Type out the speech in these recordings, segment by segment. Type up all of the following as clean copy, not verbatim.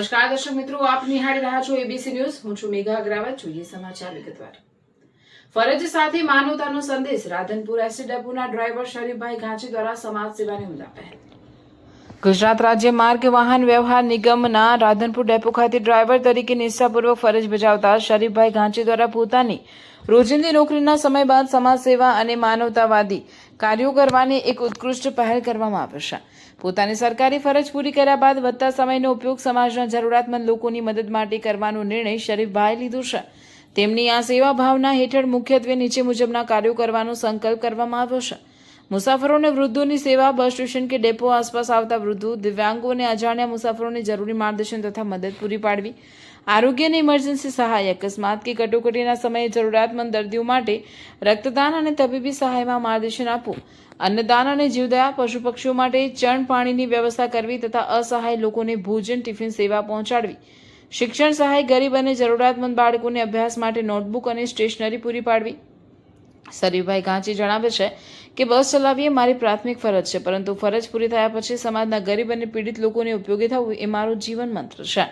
નમસ્કાર દર્શક મિત્રો, આપ નિહાળી રહ્યા છો એબીસી ન્યૂઝ. હું છું મેઘા અગ્રવાલ. જોઈએ સમાચાર વિગતવાર. ફરજ સાથે માનવતાનો સંદેશ. રાધનપુર એસટી ડેપોના ડ્રાઈવર શરીફભાઈ ઘાંચી દ્વારા સમાજ સેવાની ઉમદા પહેલ. ગુજરાત રાજ્ય માર્ગ વાહન વ્યવહાર નિગમના રાધનપુર ડેપો ખાતે ડ્રાઈવર તરીકે નિષ્ઠાપૂર્વક ફરજ બજાવતા શરીફભાઈ ઘાંચી દ્વારા પોતાની રોજિંદી નોકરીના સમય બાદ સમાજ સેવા અને માનવતાવાદી કાર્યો કરવાની એક ઉત્કૃષ્ટ પહેલ કરવામાં આવી છે. પોતાની સરકારી ફરજ પૂરી કર્યા બાદ વધતા સમયનો ઉપયોગ સમાજના જરૂરિયાતમંદ લોકોની મદદ માટે કરવાનો નિર્ણય શરીફભાઈએ લીધો છે. તેમની આ સેવા ભાવના હેઠળ મુખ્યત્વે નીચે મુજબના કાર્યો કરવાનો સંકલ્પ કરવામાં આવ્યો છે. મુસાફરો અને વૃદ્ધોની સેવા. બસ સ્ટેશન કે ડેપો આસપાસ આવતા વૃદ્ધો, દિવ્યાંગો અને અજાણ્યા મુસાફરોને જરૂરી માર્ગદર્શન તથા મદદ પૂરી પાડવી. આરોગ્ય અને ઇમરજન્સી સહાય. અકસ્માત કે કટોકટીના સમયે જરૂરિયાતમંદ દર્દીઓ માટે રક્તદાન અને તબીબી સહાયમાં માર્ગદર્શન આપવું. અન્નદાન અને જીવદયા. પશુ પક્ષીઓ માટે ચણ પાણીની વ્યવસ્થા કરવી તથા અસહાય લોકોને ભોજન ટિફિન સેવા પહોંચાડવી. શિક્ષણ સહાય. ગરીબ અને જરૂરિયાતમંદ બાળકોને અભ્યાસ માટે નોટબુક અને સ્ટેશનરી પૂરી પાડવી. શરીફભાઈ ઘાંચી જણાવે છે કે બસ ચલાવવી એ મારી પ્રાથમિક ફરજ છે, પરંતુ ફરજ પૂરી થયા પછી સમાજના ગરીબ અને પીડિત લોકોને ઉપયોગી થવું એ મારો જીવન મંત્ર છે.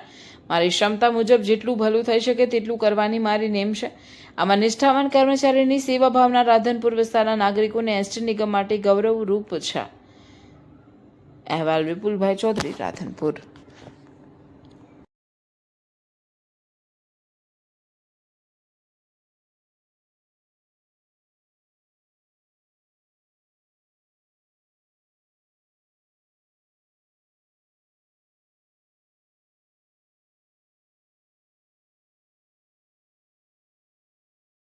મારી ક્ષમતા મુજબ જેટલું ભલું થઈ શકે તેટલું કરવાની મારી નેમ છે. આમાં નિષ્ઠાવાન કર્મચારીની સેવા ભાવના રાધનપુર વિસ્તારના નાગરિકોને એસટી નિગમ માટે ગૌરવરૂપ છે. અહેવાલ વિપુલભાઈ ચૌધરી, રાધનપુર.